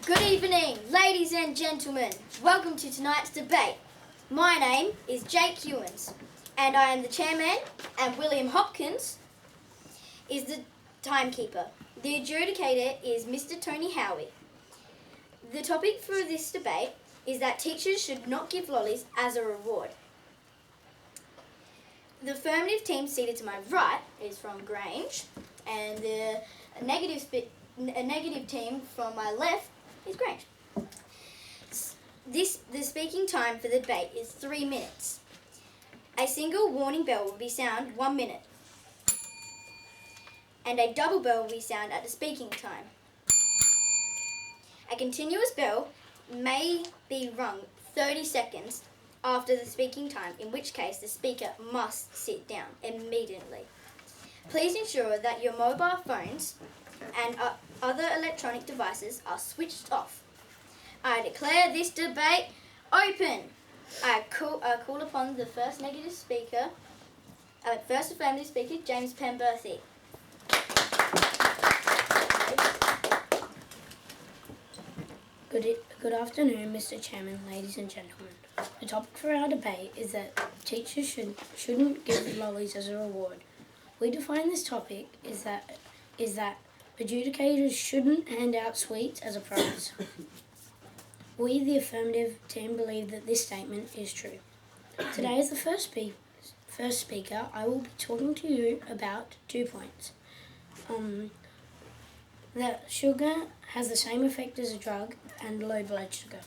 Good evening, ladies and gentlemen. Welcome to tonight's debate. My name is Jake Hewins, and I am the chairman, and William Hopkins is the timekeeper. The adjudicator is Mr. Tony Houey. The topic for this debate is that teachers should not give lollies as a reward. The affirmative team seated to my right is from Grange, and the negative team from my left is Grange. The speaking time for the debate is 3 minutes. A single warning bell will be sound 1 minute, and a double bell will be sound at the speaking time. A continuous bell may be rung 30 seconds after the speaking time, in which case the speaker must sit down immediately. Please ensure that your mobile phones and other electronic devices are switched off. I declare this debate open. I call upon the first affirmative speaker, James Penberthy. Good afternoon, Mr. Chairman, ladies and gentlemen. The topic for our debate is that teachers shouldn't give lollies as a reward. We define this topic is that adjudicators shouldn't hand out sweets as a prize. We, the affirmative team, believe that this statement is true. Today, as the first speaker, I will be talking to you about 2 points. That sugar has the same effect as a drug and low blood sugar.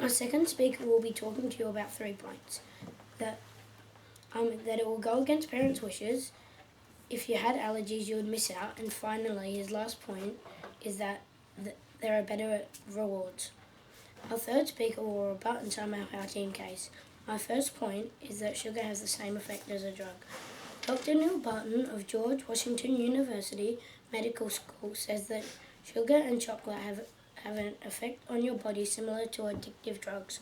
Our second speaker will be talking to you about 3 points. That it will go against parents' wishes. If you had allergies, you would miss out. And finally, his last point is that there are better rewards. Our third speaker will rebut and sum up our team case. My first point is that sugar has the same effect as a drug. Dr. Neil Barton of George Washington University Medical School says that sugar and chocolate have an effect on your body similar to addictive drugs.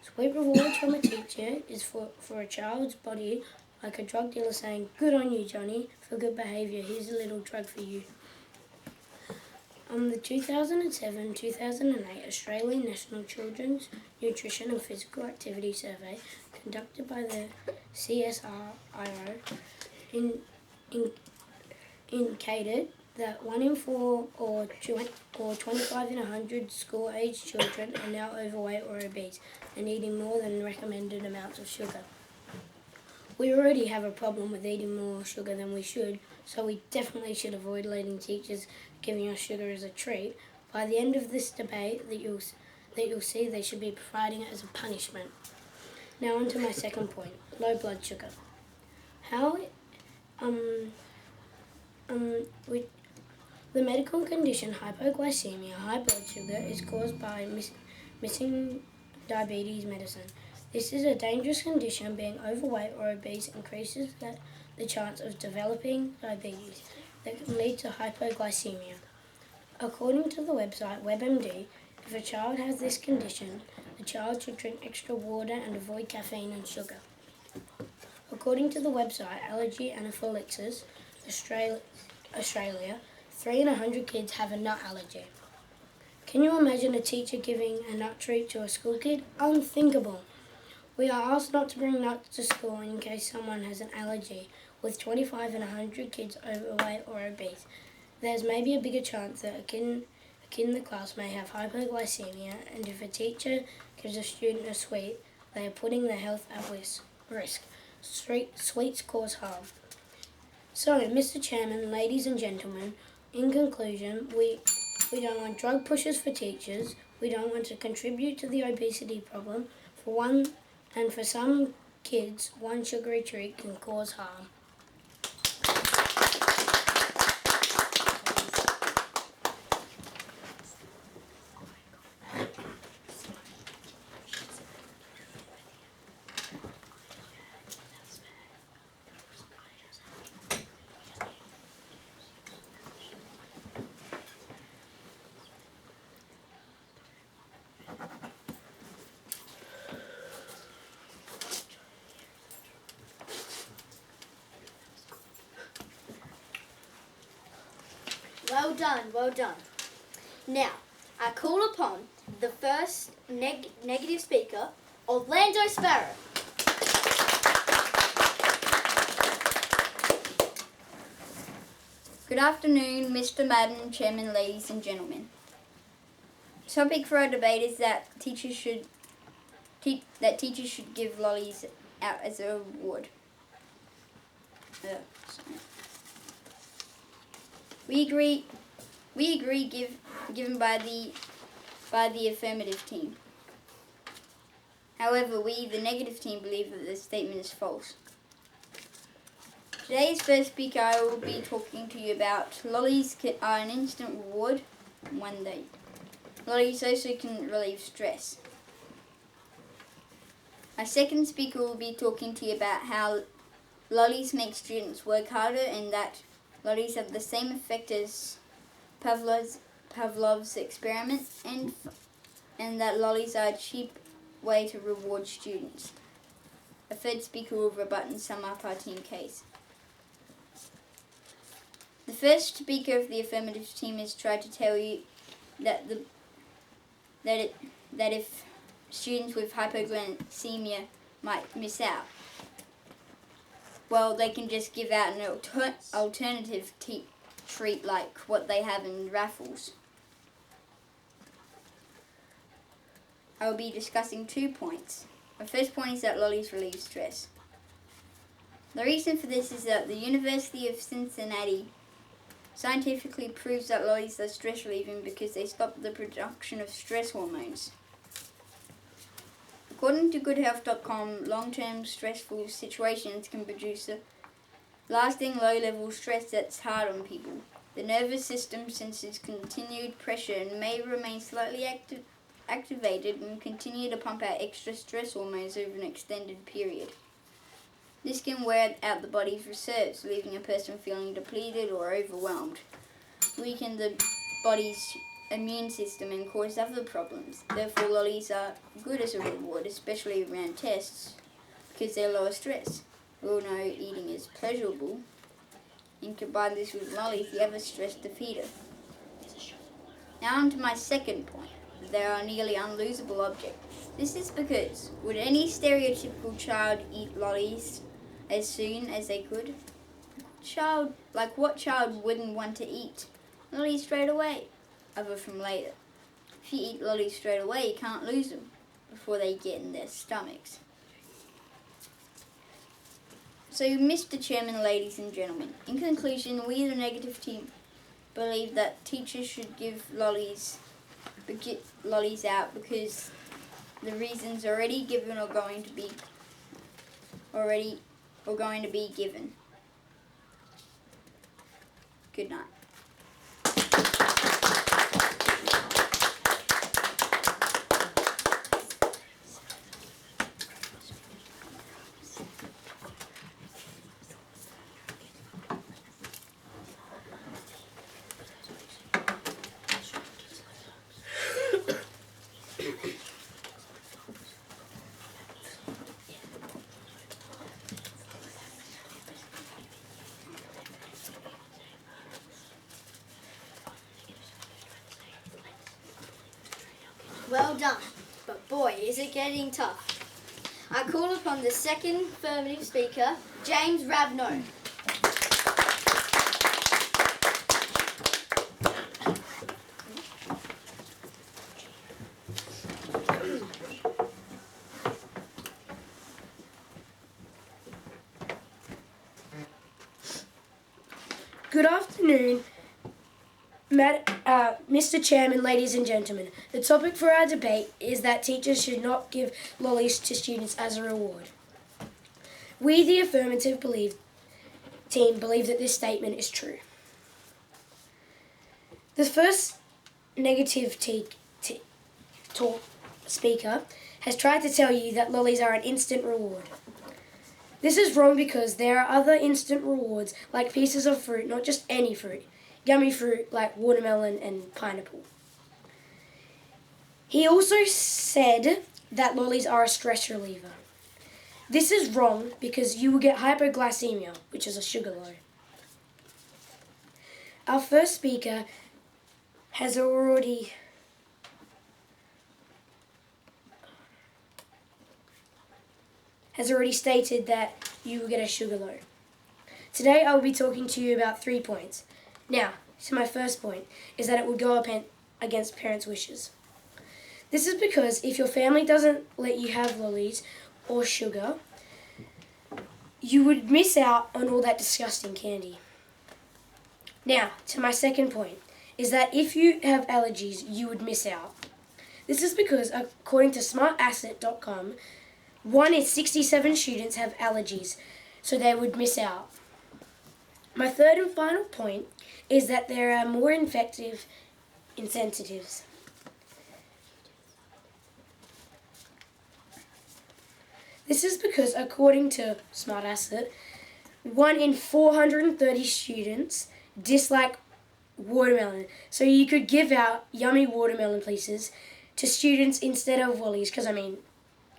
Sweet rewards from a teacher is for a child's body like a drug dealer saying, "Good on you, Johnny, for good behaviour. Here's a little drug for you." The 2007-2008 Australian National Children's Nutrition and Physical Activity Survey conducted by the CSIRO indicated that 1 in 4 or 25 in 100 school-aged children are now overweight or obese and eating more than recommended amounts of sugar. We already have a problem with eating more sugar than we should, so we definitely should avoid letting teachers giving us sugar as a treat. By the end of this debate, that you'll see they should be providing it as a punishment. Now on to my second point, low blood sugar. The medical condition hypoglycemia, high blood sugar, is caused by missing diabetes medicine. This is a dangerous condition. Being overweight or obese increases the chance of developing diabetes that can lead to hypoglycemia. According to the website WebMD, if a child has this condition, the child should drink extra water and avoid caffeine and sugar. According to the website Allergy Anaphylaxis Australia, 3 in 100 kids have a nut allergy. Can you imagine a teacher giving a nut treat to a school kid? Unthinkable. We are asked not to bring nuts to school in case someone has an allergy. With 25 in 100 kids overweight or obese, there's maybe a bigger chance that a kid in the class may have hypoglycemia, and if a teacher gives a student a sweet, they are putting their health at risk. Sweets cause harm. So, Mr. Chairman, ladies and gentlemen, in conclusion, we don't want drug pushers for teachers. We don't want to contribute to the obesity problem. For some kids, one sugary treat can cause harm. Well done, well done. Now, I call upon the first negative speaker, Orlando Sparrow. Good afternoon, Mr. Madden, Chairman, ladies and gentlemen. The topic for our debate is that teachers should give lollies out as a reward. We agree given by the affirmative team. However, we, the negative team, believe that this statement is false. Today's first speaker, I will be talking to you about lollies are an instant reward one day. Lollies also can relieve stress. My second speaker will be talking to you about how lollies make students work harder and that lollies have the same effect as Pavlov's experiment and that lollies are a cheap way to reward students. A third speaker will rebut and sum up our team case. The first speaker of the affirmative team has tried to tell you that if students with hypoglycemia might miss out, well, they can just give out an alternative treat like what they have in raffles. I will be discussing 2 points. My first point is that lollies relieve stress. The reason for this is that the University of Cincinnati scientifically proves that lollies are stress relieving because they stop the production of stress hormones. According to goodhealth.com, long-term stressful situations can produce a lasting low-level stress that's hard on people. The nervous system senses continued pressure and may remain slightly activated and continue to pump out extra stress hormones over an extended period. This can wear out the body's reserves, leaving a person feeling depleted or overwhelmed, weaken the body's immune system and cause other problems. Therefore, lollies are good as a reward, especially around tests, because they lower stress. We all know eating is pleasurable, and combine this with lollies, you have a stress defeater. Now on to my second point. They are a nearly unlosable object. This is because, would any stereotypical child eat lollies as soon as they could? What child wouldn't want to eat lollies straight away, other from later? If you eat lollies straight away, you can't lose them before they get in their stomachs. So, Mr. Chairman, ladies and gentlemen, in conclusion, we, the negative team, believe that teachers should give lollies out because the reasons already given or going to be given. Good night. Well done, but boy, is it getting tough. I call upon the second affirmative speaker, James Ravno. Good afternoon, Mr. Chairman, ladies and gentlemen. The topic for our debate is that teachers should not give lollies to students as a reward. We, the affirmative team, believe that this statement is true. The first negative speaker has tried to tell you that lollies are an instant reward. This is wrong because there are other instant rewards like pieces of fruit, not just any fruit, gummy fruit like watermelon and pineapple. He also said that lollies are a stress reliever. This is wrong because you will get hypoglycemia, which is a sugar low. Our first speaker has already stated that you will get a sugar low. Today I will be talking to you about 3 points. Now, so my first point is that it would go up against parents' wishes. This is because if your family doesn't let you have lollies or sugar, you would miss out on all that disgusting candy. Now, to my second point, is that if you have allergies, you would miss out. This is because, according to smartasset.com, 1 in 67 students have allergies, so they would miss out. My third and final point is that there are more effective incentives. This is because, according to SmartAsset, 1 in 430 students dislike watermelon. So you could give out yummy watermelon pieces to students instead of lollies, because,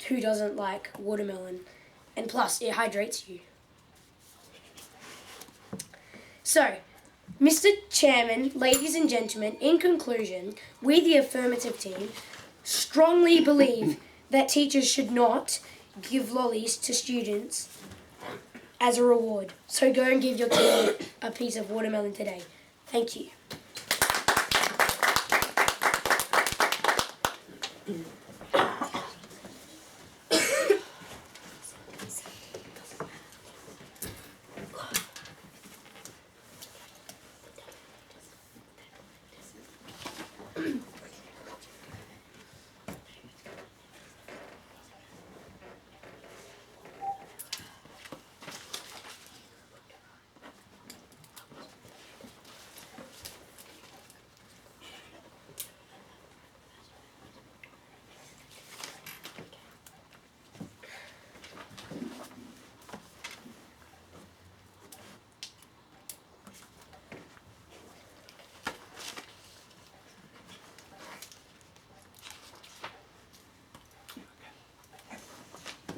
who doesn't like watermelon? And plus, it hydrates you. So, Mr. Chairman, ladies and gentlemen, in conclusion, we, the Affirmative team, strongly believe that teachers should not give lollies to students as a reward. So go and give your kid a piece of watermelon today. Thank you.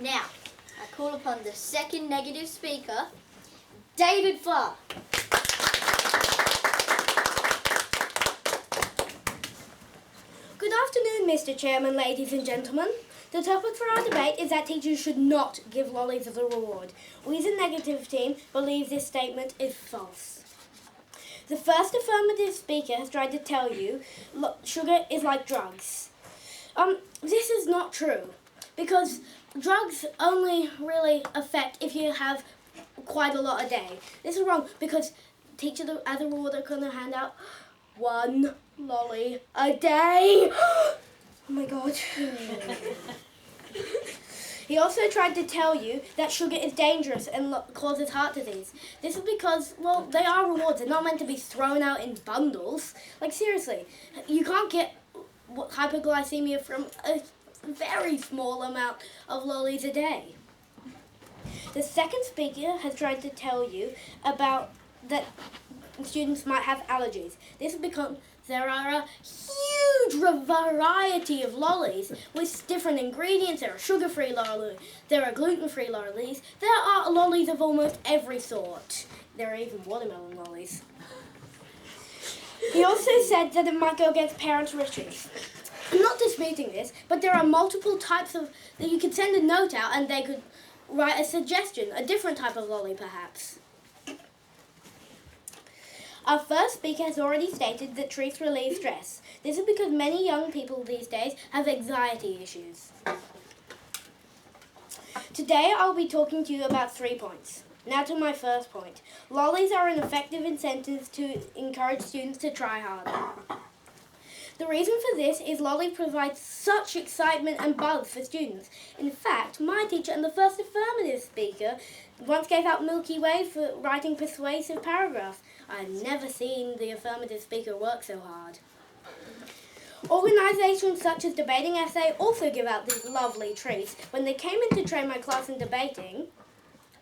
Now, I call upon the second negative speaker, David Farr. Good afternoon, Mr. Chairman, ladies and gentlemen. The topic for our debate is that teachers should not give lollies as a reward. We, the negative team, believe this statement is false. The first affirmative speaker has tried to tell you sugar is like drugs. This is not true, because drugs only really affect if you have quite a lot a day. This is wrong, because teachers as a reward are going to hand out 1 lolly a day. Oh my god. He also tried to tell you that sugar is dangerous and causes heart disease. This is because, well, they are rewards. They're not meant to be thrown out in bundles. Like, seriously, you can't get hypoglycemia from a very small amount of lollies a day. The second speaker has tried to tell you about that students might have allergies. This is because there are a huge variety of lollies with different ingredients. There are sugar-free lollies, there are gluten-free lollies, there are lollies of almost every sort. There are even watermelon lollies. He also said that it might go against parents' wishes. I'm not disputing this, but there are multiple types of, that you could send a note out and they could write a suggestion, a different type of lolly perhaps. Our first speaker has already stated that treats relieve stress. This is because many young people these days have anxiety issues. Today I'll be talking to you about 3 points. Now to my first point. Lollies are an effective incentive to encourage students to try harder. The reason for this is lollies provide such excitement and buzz for students. In fact, my teacher and the first affirmative speaker once gave out Milky Way for writing persuasive paragraphs. I've never seen the affirmative speaker work so hard. Organisations such as Debating SA also give out these lovely treats. When they came in to train my class in debating,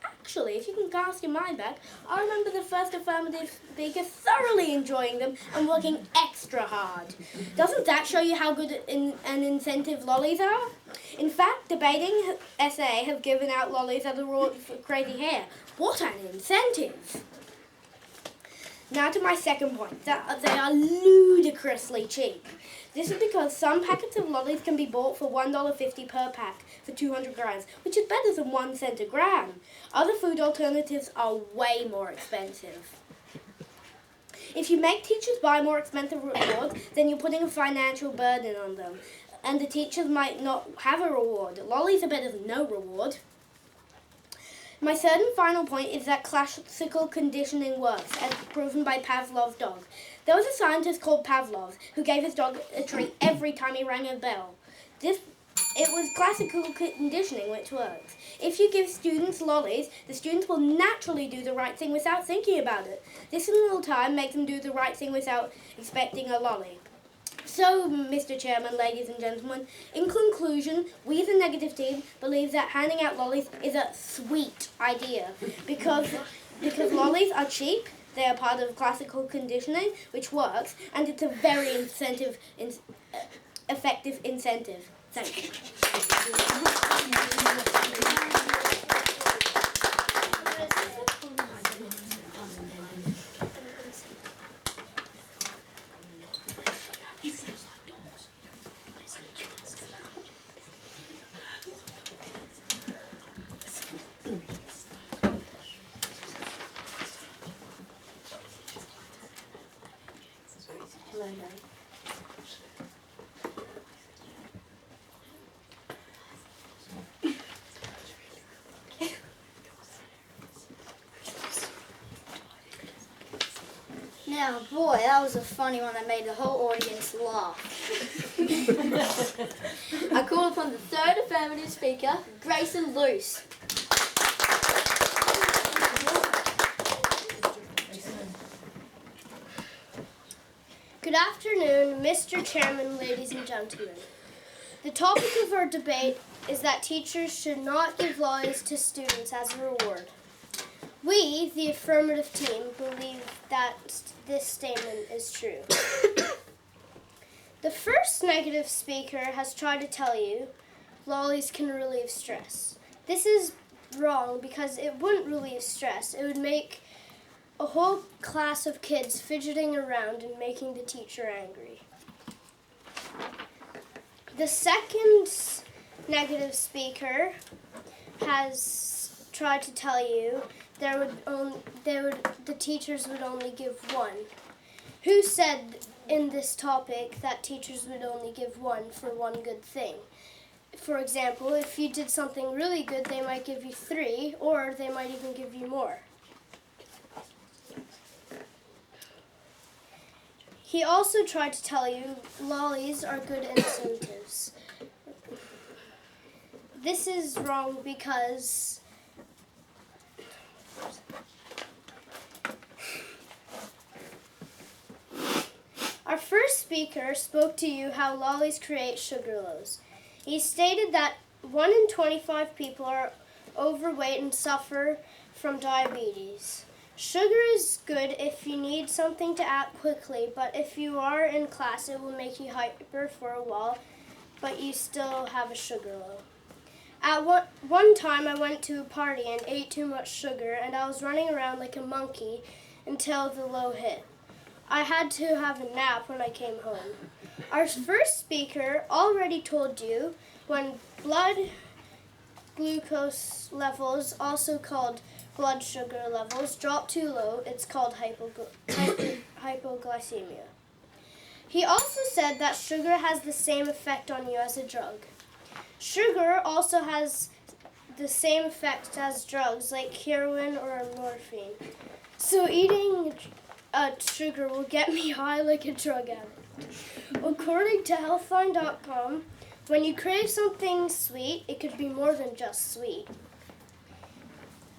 actually, if you can cast your mind back, I remember the first affirmative speaker thoroughly enjoying them and working extra hard. Doesn't that show you how good an incentive lollies are? In fact, Debating SA have given out lollies as a reward for crazy hair. What an incentive! Now to my second point, that they are ludicrously cheap. This is because some packets of lollies can be bought for $1.50 per pack for 200 grams, which is better than 1 cent a gram. Other food alternatives are way more expensive. If you make teachers buy more expensive rewards, then you're putting a financial burden on them, and the teachers might not have a reward. Lollies are better than no reward. My third and final point is that classical conditioning works, as proven by Pavlov's dog. There was a scientist called Pavlov who gave his dog a treat every time he rang a bell. It was classical conditioning which works. If you give students lollies, the students will naturally do the right thing without thinking about it. This in little time makes them do the right thing without expecting a lolly. So, Mr. Chairman, ladies and gentlemen, in conclusion, we the negative team believe that handing out lollies is a sweet idea because lollies are cheap, they are part of classical conditioning, which works, and it's a very effective incentive. Thank you. Now, boy, that was a funny one that made the whole audience laugh. I call upon the third affirmative speaker, Grayson Luce. Good afternoon, Mr. Chairman, ladies and gentlemen. The topic of our debate is that teachers should not give lollies to students as a reward. We, the affirmative team, believe that this statement is true. The first negative speaker has tried to tell you lollies can relieve stress. This is wrong because it wouldn't relieve stress. It would make a whole class of kids fidgeting around and making the teacher angry. The second negative speaker has tried to tell you the teachers would only give one. Who said in this topic that teachers would only give one for one good thing? For example, if you did something really good, they might give you 3, or they might even give you more. He also tried to tell you lollies are good incentives. This is wrong because our first speaker spoke to you how lollies create sugar lows. He stated that 1 in 25 people are overweight and suffer from diabetes. Sugar is good if you need something to act quickly, but if you are in class, it will make you hyper for a while, but you still have a sugar low. At one time, I went to a party and ate too much sugar, and I was running around like a monkey until the low hit. I had to have a nap when I came home. Our first speaker already told you when blood glucose levels, also called blood sugar levels, drop too low, it's called hypoglycemia. He also said that sugar has the same effect on you as a drug. Sugar also has the same effect as drugs like heroin or morphine. So eating sugar will get me high like a drug addict. According to healthline.com, when you crave something sweet, it could be more than just sweet.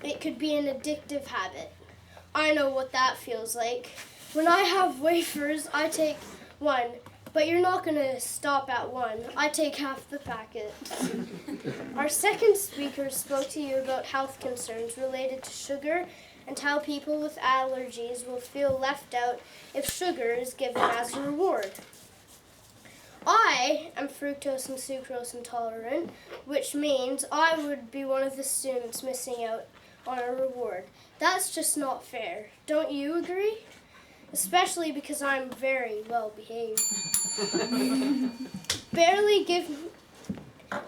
It could be an addictive habit. I know what that feels like. When I have wafers, I take 1, but you're not going to stop at 1. I take half the packet. Our second speaker spoke to you about health concerns related to sugar and how people with allergies will feel left out if sugar is given as a reward. I am fructose and sucrose intolerant, which means I would be one of the students missing out on a reward. That's just not fair. Don't you agree? especially because I'm very well behaved.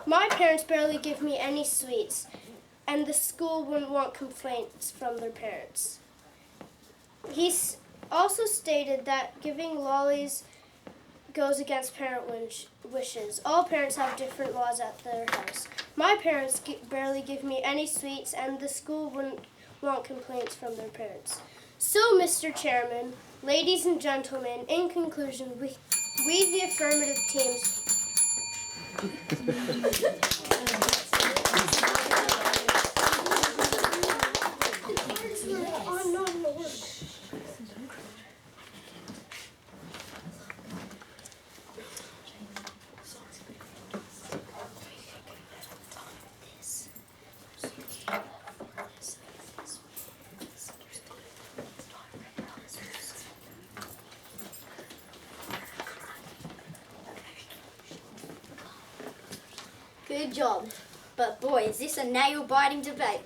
My parents barely give me any sweets, and the school wouldn't want complaints from their parents. He's also stated that giving lollies goes against parent wishes. All parents have different laws at their house. My parents barely give me any sweets, and the school wouldn't want complaints from their parents. So, Mr. Chairman, ladies and gentlemen, in conclusion, we the affirmative teams Good job. But boy, is this a nail-biting debate.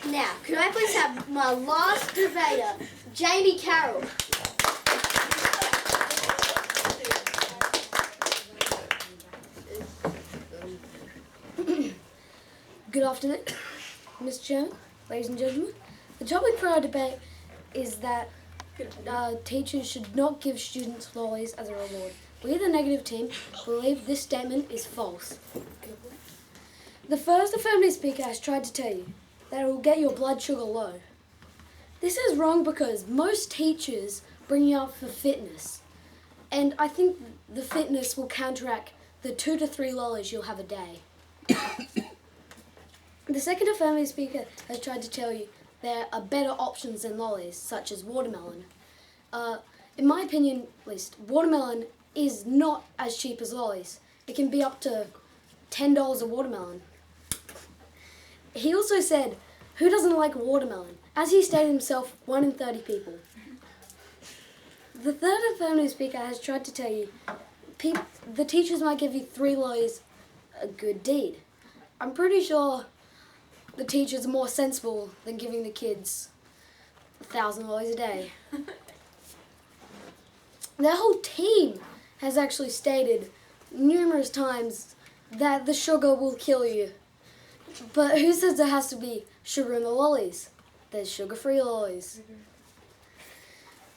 Now, could I please have my last debater, Jamie Carroll? Good afternoon, Mr. Chairman, ladies and gentlemen. The topic for our debate is that teachers should not give students lollies as a reward. We, the negative team, believe this statement is false. The first affirmative speaker has tried to tell you that it will get your blood sugar low. This is wrong because most teachers bring you up for fitness. And I think the fitness will counteract the 2 to 3 lollies you'll have a day. The second affirmative speaker has tried to tell you there are better options than lollies, such as watermelon. In my opinion, at least, watermelon is not as cheap as lollies. It can be up to $10 a watermelon. He also said, who doesn't like watermelon? As he stated himself, 1 in 30 people. The third affirmative speaker has tried to tell you the teachers might give you 3 lollies a good deed. I'm pretty sure the teachers are more sensible than giving the kids 1,000 lollies a day. Their whole team has actually stated numerous times that the sugar will kill you. But who says there has to be sugar in the lollies? There's sugar-free lollies.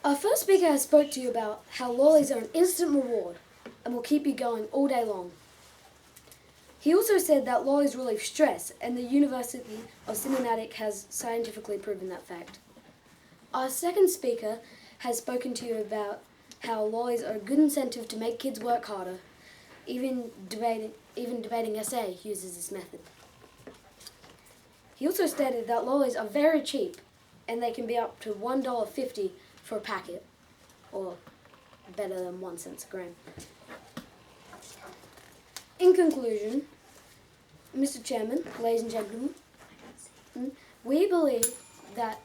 Our first speaker has spoke to you about how lollies are an instant reward and will keep you going all day long. He also said that lollies relieve stress, and the University of Cincinnati has scientifically proven that fact. Our second speaker has spoken to you about how lollies are a good incentive to make kids work harder. Even debating essay uses this method. He also stated that lollies are very cheap, and they can be up to $1.50 for a packet, or better than 1 cent a gram. In conclusion, Mr. Chairman, ladies and gentlemen, we believe that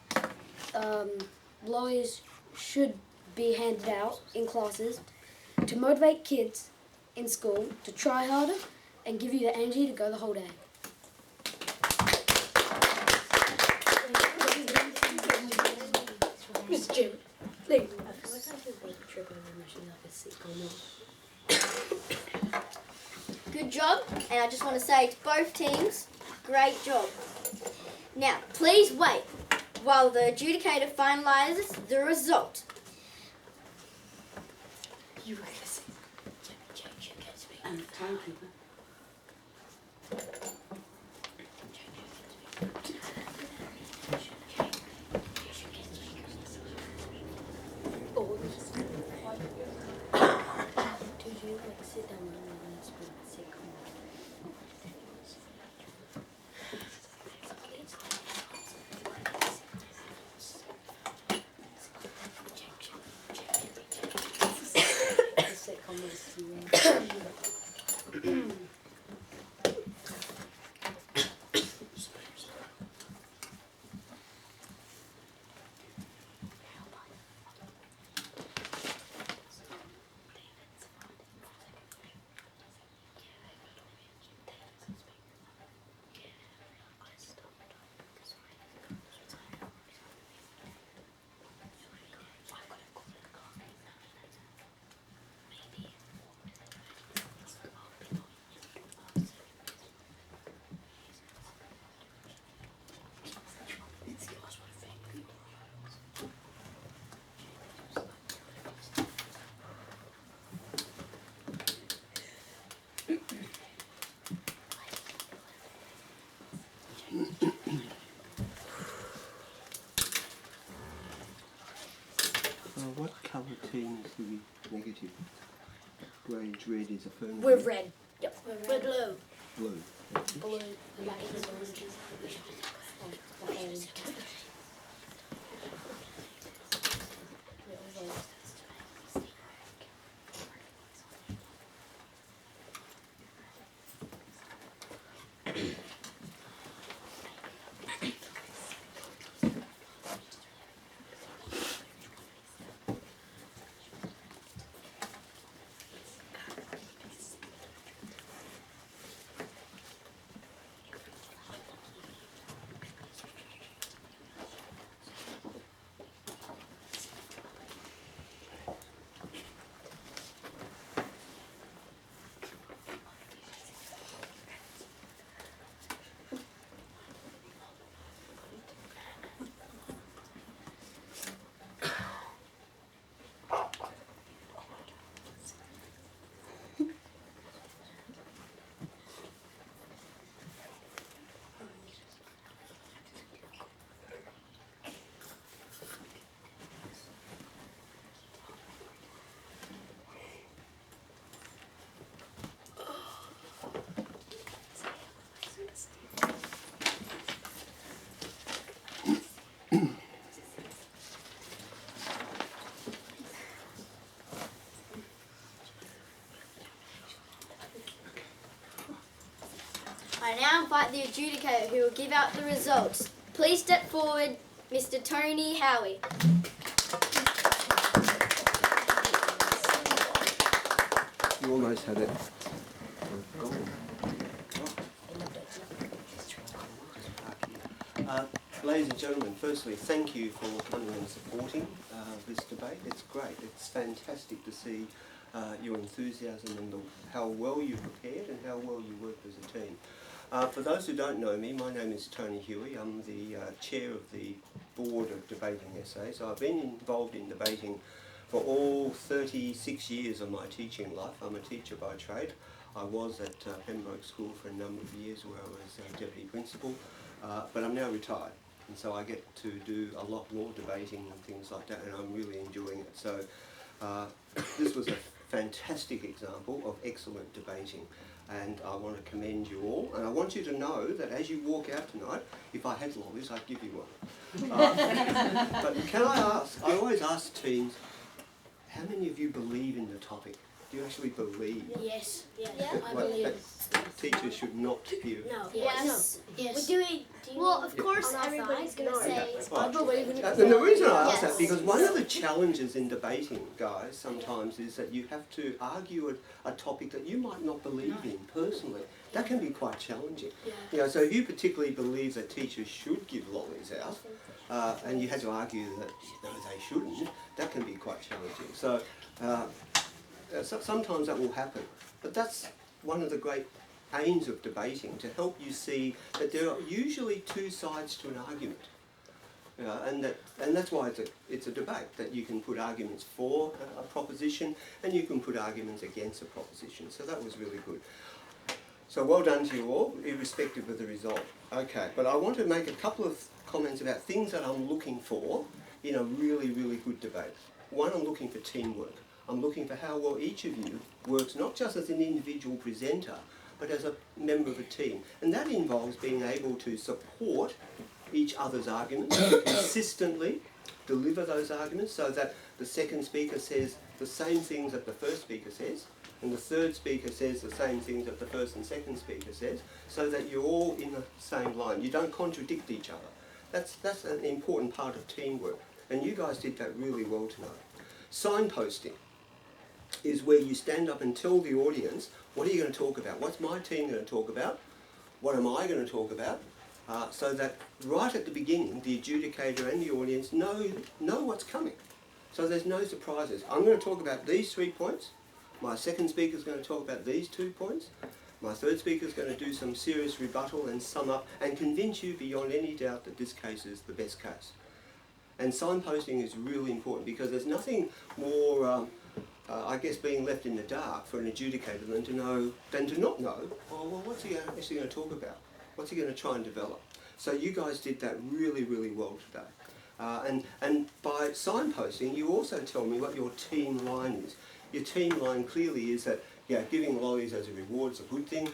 lollies should be handed out in classes to motivate kids in school to try harder and give you the energy to go the whole day. Mr. Chairman, please. Good job, and I just want to say to both teams, great job. Now, please wait while the adjudicator finalises the result. You were going to say timekeeper. you. Grange red is affirmative. We're red. Yep. We're blue. Blue. Blue. I now invite the adjudicator who will give out the results. Please step forward, Mr. Tony Houey. You almost had it. Ladies and gentlemen, firstly, thank you for coming and supporting this debate. It's great. It's fantastic to see your enthusiasm and how well you prepared and how well you worked as a team. For those who don't know me, my name is Tony Houey. I'm the chair of the Board of Debating Essays. I've been involved in debating for all 36 years of my teaching life. I'm a teacher by trade. I was at Pembroke School for a number of years where I was deputy principal, but I'm now retired. And so I get to do a lot more debating and things like that, and I'm really enjoying it. So this was a fantastic example of excellent debating, and I want to commend you all. And I want you to know that as you walk out tonight, if I had lollies, I'd give you one. But can I ask, I always ask teams, how many of you believe in the topic? Do you actually believe? Yes. That teachers should not give? No. Yes. Yes. Well, of course, everybody's going to say. Right. And the reason I ask that, because one of the challenges in debating, guys, sometimes is that you have to argue a topic that you might not believe in personally. That can be quite challenging. You know, so if you particularly believe that teachers should give lollies out, and you had to argue that no, they shouldn't, that can be quite challenging. So sometimes that will happen. But that's one of the great aims of debating, to help you see that there are usually two sides to an argument. And that's why it's a debate, that you can put arguments for a proposition and you can put arguments against a proposition. So that was really good. So well done to you all, irrespective of the result. Okay, but I want to make a couple of comments about things that I'm looking for in a really, really good debate. One, I'm looking for teamwork. I'm looking for how well each of you works, not just as an individual presenter, but as a member of a team. And that involves being able to support each other's arguments, consistently deliver those arguments so that the second speaker says the same things that the first speaker says, and the third speaker says the same things that the first and second speaker says, so that you're all in the same line. You don't contradict each other. That's an important part of teamwork, and you guys did that really well tonight. Signposting is where you stand up and tell the audience, what are you going to talk about? What's my team going to talk about? What am I going to talk about? So that right at the beginning, the adjudicator and the audience know what's coming. So there's no surprises. I'm going to talk about these 3 points. My second speaker is going to talk about these 2 points. My third speaker is going to do some serious rebuttal and sum up and convince you beyond any doubt that this case is the best case. And signposting is really important, because there's nothing more I guess being left in the dark for an adjudicator than to not know, well, what's he actually going to talk about? What's he going to try and develop? So you guys did that really, really well today. And by signposting, you also tell me what your team line is. your team line clearly is that giving lollies as a reward is a good thing,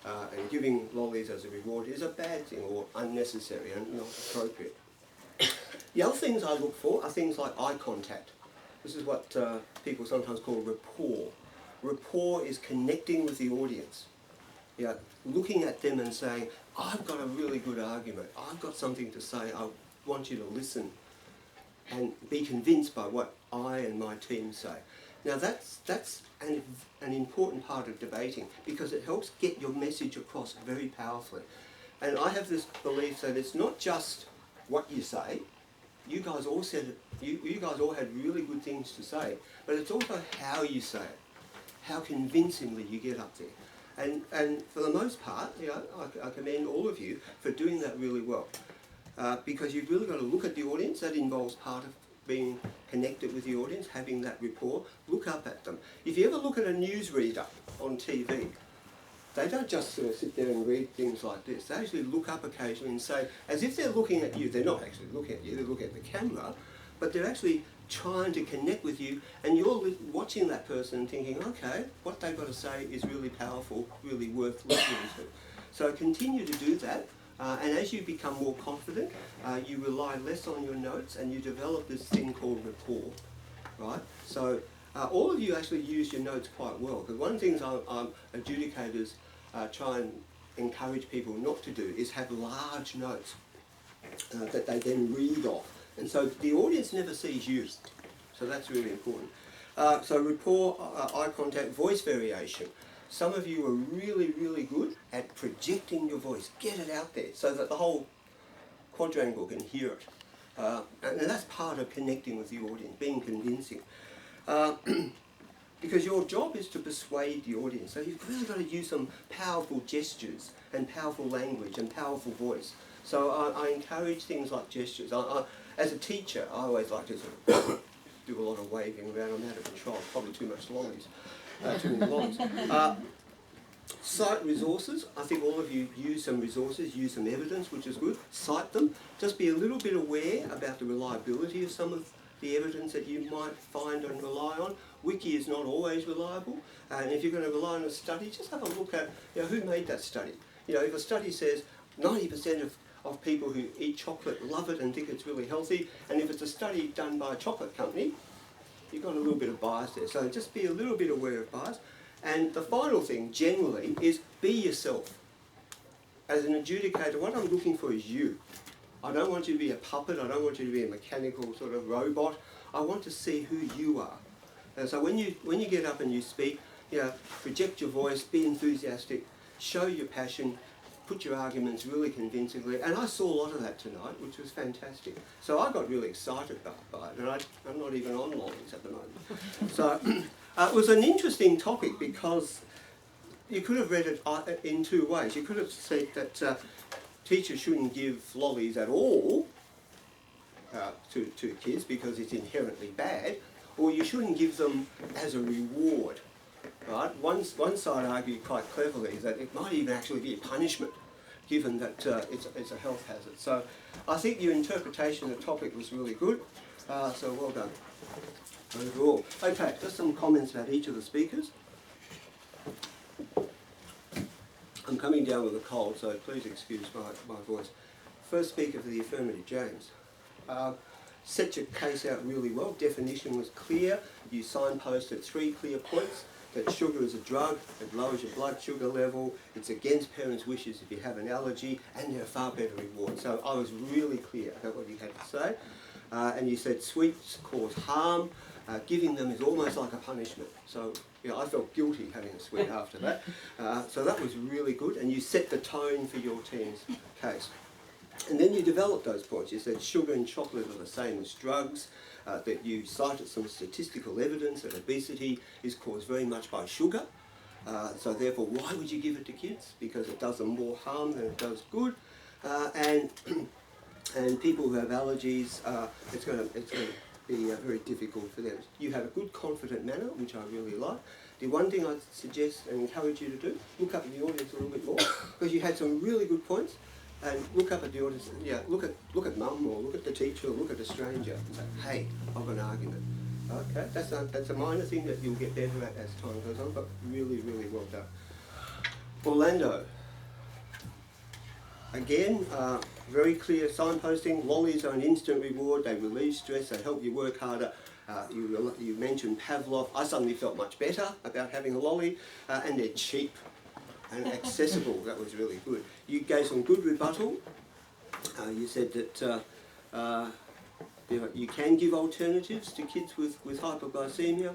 and giving lollies as a reward is a bad thing or unnecessary and not appropriate. The other things I look for are things like eye contact. This is what people sometimes call rapport. Rapport is connecting with the audience. Looking at them and saying, I've got a really good argument, I've got something to say, I want you to listen and be convinced by what I and my team say. Now that's an important part of debating because it helps get your message across very powerfully. And I have this belief that it's not just what you say. You guys all said it, you guys all had really good things to say, but it's also how you say it, how convincingly you get up there. And for the most part, I commend all of you for doing that really well. Because you've really got to look at the audience. That involves part of being connected with the audience, having that rapport. Look up at them. If you ever look at a newsreader on TV, they don't just sort of sit there and read things like this. They actually look up occasionally and say, as if they're looking at you. They're not actually looking at you, they're looking at the camera, but they're actually trying to connect with you, and you're watching that person and thinking, okay, what they've got to say is really powerful, really worth listening to. So continue to do that. And as you become more confident, you rely less on your notes and you develop this thing called rapport, right? So all of you actually use your notes quite well, because one of the things adjudicators try and encourage people not to do is have large notes that they then read off. And so the audience never sees you, so that's really important. So rapport, eye contact, voice variation. Some of you are really, really good at projecting your voice. Get it out there so that the whole quadrangle can hear it. And that's part of connecting with the audience, being convincing. Because your job is to persuade the audience. So you've really got to use some powerful gestures and powerful language and powerful voice. So I encourage things like gestures. As a teacher, I always like to sort of do a lot of waving around. I'm out of control, probably too much lollies. Too many lollies. Cite resources. I think all of you use some resources, use some evidence, which is good. Cite them. Just be a little bit aware about the reliability of some of the evidence that you might find and rely on. Wiki is not always reliable, and if you're going to rely on a study, just have a look at who made that study. If a study says 90% of people who eat chocolate love it and think it's really healthy, and if it's a study done by a chocolate company, you've got a little bit of bias there. So just be a little bit aware of bias. And the final thing, generally, is be yourself. As an adjudicator, what I'm looking for is you. I don't want you to be a puppet. I don't want you to be a mechanical sort of robot. I want to see who you are. And so when you get up and you speak, project your voice, be enthusiastic, show your passion, put your arguments really convincingly. And I saw a lot of that tonight, which was fantastic. So I got really excited by it, and I'm not even on lollies at the moment. So it was an interesting topic because you could have read it in two ways. You could have said that teachers shouldn't give lollies at all to kids because it's inherently bad, or you shouldn't give them as a reward. Right? One side argued quite cleverly that it might even actually be a punishment, given that it's a health hazard. So I think your interpretation of the topic was really good, so well done overall. Okay, just some comments about each of the speakers. I'm coming down with a cold, so please excuse my voice. First speaker for the affirmative, James. Set your case out really well. Definition was clear. You signposted 3 clear points. That sugar is a drug, it lowers your blood sugar level, it's against parents' wishes if you have an allergy, and there are far better rewards. So I was really clear about what you had to say. And you said sweets cause harm, giving them is almost like a punishment. So I felt guilty having a sweet after that. So that was really good, and you set the tone for your team's case. And then you developed those points. You said sugar and chocolate are the same as drugs, that you cited some statistical evidence that obesity is caused very much by sugar. So therefore, why would you give it to kids? Because it does them more harm than it does good. And people who have allergies, it's going to be very difficult for them. You had a good, confident manner, which I really like. The one thing I'd suggest and encourage you to do, look up at the audience a little bit more, because you had some really good points. And look up at the audience, look at mum or look at the teacher or look at a stranger and say, hey, I've got an argument. Okay, that's a minor thing that you'll get better at as time goes on, but really, really well done. Orlando. Again, very clear signposting. Lollies are an instant reward. They relieve stress. They help you work harder. You mentioned Pavlov. I suddenly felt much better about having a lolly, and they're cheap and accessible. That was really good. You gave some good rebuttal. You said that you can give alternatives to kids with hypoglycemia.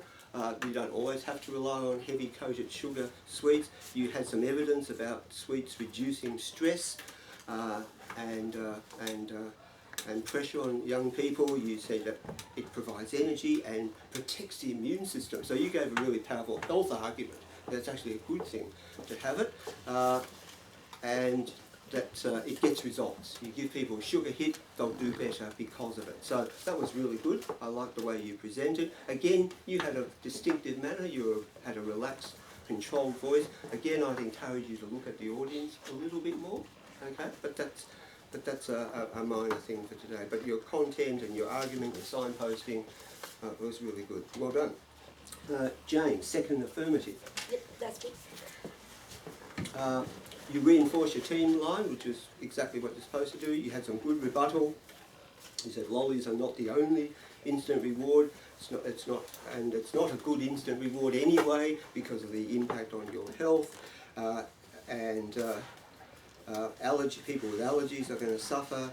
You don't always have to rely on heavy coated sugar sweets. You had some evidence about sweets reducing stress and pressure on young people. You said that it provides energy and protects the immune system. So you gave a really powerful health argument. That's actually a good thing to have it. And that it gets results. You give people a sugar hit, they'll do better because of it. So that was really good. I like the way you presented. Again, you had a distinctive manner. You had a relaxed, controlled voice. Again, I'd encourage you to look at the audience a little bit more. Okay, but that's a minor thing for today. But your content and your argument, your signposting was really good. Well done. Jane, second affirmative. Yep, that's good. You reinforce your team line, which is exactly what you're supposed to do. You had some good rebuttal. You said lollies are not the only instant reward. It's not a good instant reward anyway because of the impact on your health. Allergy people with allergies are going to suffer.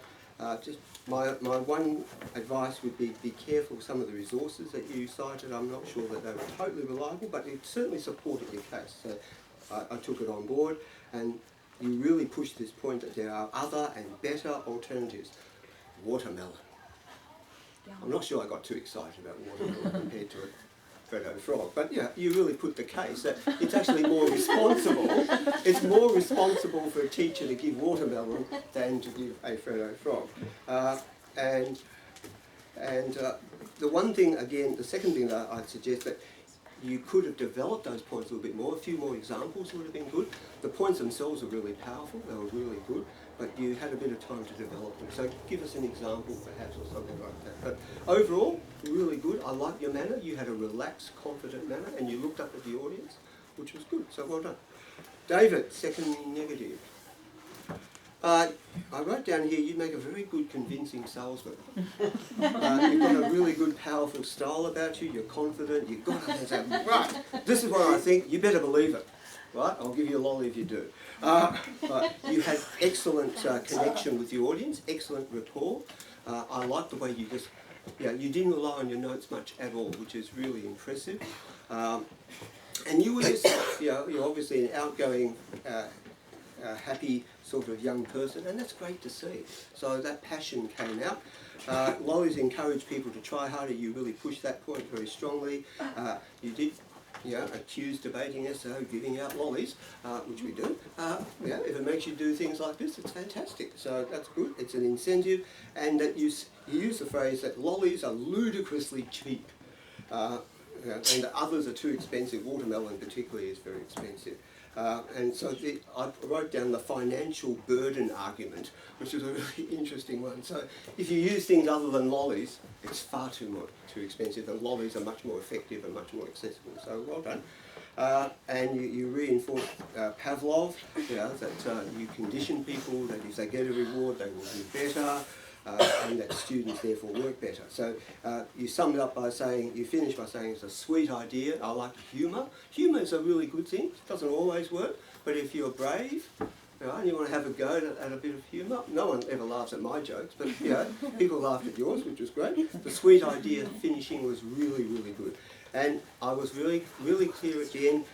Just my one advice would be careful of some of the resources that you cited. I'm not sure that they were totally reliable, but it certainly supported your case. So I took it on board, and you really pushed this point that there are other and better alternatives. Watermelon. I'm not sure I got too excited about watermelon compared to a Freddo frog, but yeah, you really put the case that it's actually more responsible. It's more responsible for a teacher to give watermelon than to give a Freddo frog. The one thing, again, the second thing that I'd suggest that you could have developed those points a little bit more. A few more examples would have been good. The points themselves are really powerful. They were really good, but you had a bit of time to develop them. So give us an example, perhaps, or something like that. But overall, really good. I like your manner. You had a relaxed, confident manner, and you looked up at the audience, which was good. So well done. David, second negative. I wrote down here, you make a very good convincing salesman. You've got a really good, powerful style about you. You're confident. You've got to say, right, this is what I think. You better believe it. Right? I'll give you a lolly if you do. But you had excellent connection with the audience, excellent rapport. I like the way you just, you didn't rely on your notes much at all, which is really impressive. And you were just, you're obviously an outgoing, happy sort of young person, and that's great to see. So that passion came out. Lollies encourage people to try harder. You really pushed that point very strongly. You did, accuse debating SO giving out lollies, which we do. If it makes you do things like this, it's fantastic. So that's good. It's an incentive, and that you use the phrase that lollies are ludicrously cheap, and that others are too expensive. Watermelon particularly is very expensive. And so I wrote down the financial burden argument, which is a really interesting one. So if you use things other than lollies, it's far too expensive, and lollies are much more effective and much more accessible. So well done. And you reinforce Pavlov, that you condition people that if they get a reward, they will do better. And that students therefore work better. So you summed it up by saying, you finished by saying it's a sweet idea. I like humour. Humour is a really good thing. It doesn't always work, but if you're brave, and you want to have a go at a bit of humour, no one ever laughs at my jokes, but people laughed at yours, which was great. The sweet idea finishing was really, really good. And I was really, really clear at the end,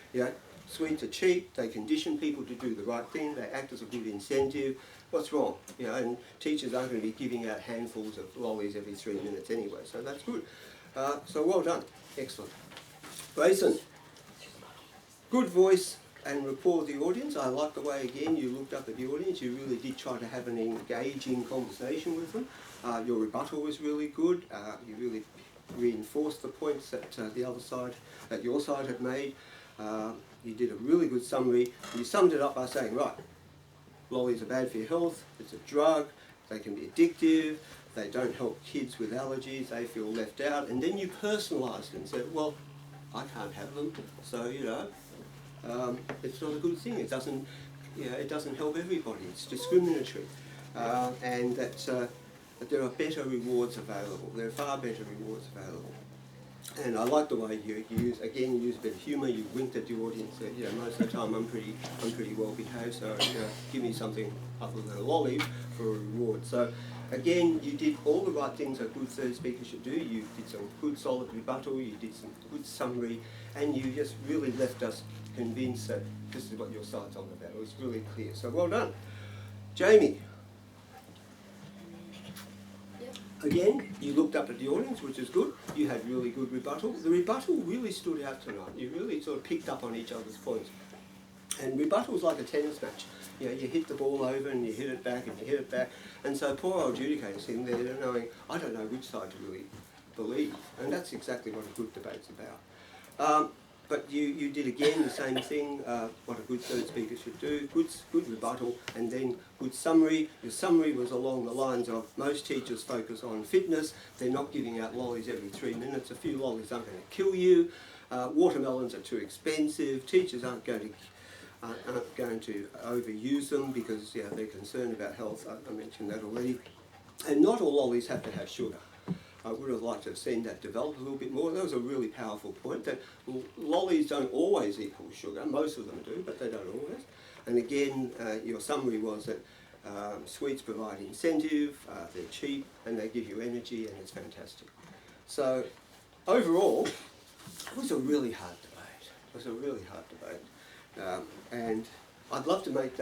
sweets are cheap, they condition people to do the right thing, they act as a good incentive. What's wrong? And teachers aren't going to be giving out handfuls of lollies every 3 minutes anyway, so that's good. So well done. Excellent. Grayson, good voice and rapport with the audience. I like the way, again, you looked up at the audience. You really did try to have an engaging conversation with them. Your rebuttal was really good. You really reinforced the points that that your side had made. You did a really good summary. You summed it up by saying, right, lollies are bad for your health, it's a drug, they can be addictive, they don't help kids with allergies, they feel left out, and then you personalised and said, well, I can't have them, so it's not a good thing. It doesn't, it doesn't help everybody. It's discriminatory, and that there are better rewards available. There are far better rewards available. And I like the way you use a bit of humour. You winked at the audience. Said, most of the time I'm pretty well behaved, so give me something other than a lolly for a reward. So again, you did all the right things a good third speaker should do. You did some good solid rebuttal. You did some good summary, and you just really left us convinced that this is what your side's on about. It was really clear. So well done, Jamie. Again, you looked up at the audience, which is good. You had really good rebuttal. The rebuttal really stood out tonight. You really sort of picked up on each other's points. And rebuttal is like a tennis match. You hit the ball over and you hit it back and you hit it back. And so poor old adjudicators sitting there knowing, I don't know which side to really believe. And that's exactly what a good debate's about. But you did again the same thing, what a good third speaker should do, good rebuttal, and then good summary. Your summary was along the lines of most teachers focus on fitness, they're not giving out lollies every 3 minutes, a few lollies aren't going to kill you, watermelons are too expensive, teachers aren't going to overuse them because they're concerned about health, I mentioned that already, and not all lollies have to have sugar. I would have liked to have seen that develop a little bit more. That was a really powerful point, that lollies don't always equal sugar. Most of them do, but they don't always. And again, your summary was that sweets provide incentive, they're cheap, and they give you energy, and it's fantastic. So overall, it was a really hard debate. It was a really hard debate. And I'd love to make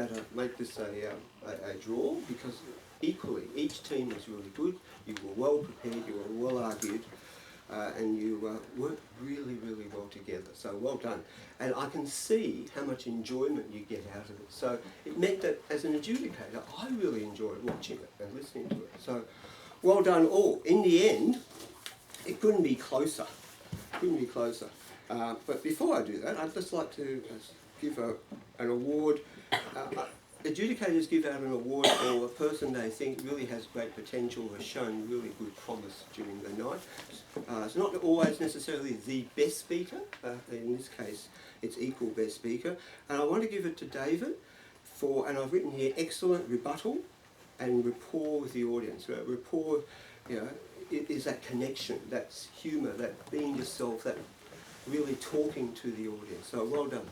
this a draw, because equally, each team was really good. You were well prepared, you were well argued, and you worked really, really well together. So well done. And I can see how much enjoyment you get out of it. So it meant that as an adjudicator, I really enjoyed watching it and listening to it. So well done all. In the end, it couldn't be closer. Couldn't be closer. But before I do that, I'd just like to give an award. Adjudicators give out an award for a person they think really has great potential, has shown really good promise during the night. It's not always necessarily the best speaker. In this case, it's equal best speaker. And I want to give it to David for, and I've written here, excellent rebuttal and rapport with the audience. Rapport, is that connection, that's humour, that being yourself, that really talking to the audience. So well done.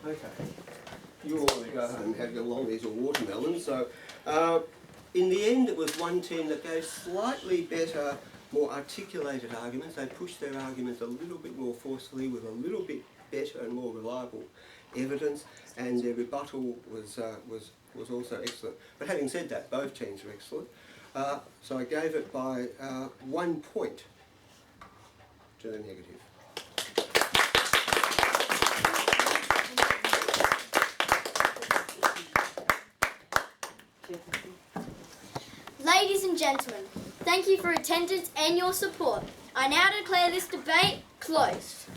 Okay, you all want to go home and have your lollies or watermelons. So in the end, it was one team that gave slightly better, more articulated arguments. They pushed their arguments a little bit more forcefully with a little bit better and more reliable evidence, and their rebuttal was also excellent. But having said that, both teams were excellent. So I gave it by 1 point to the negative. Ladies and gentlemen, thank you for attendance and your support. I now declare this debate closed.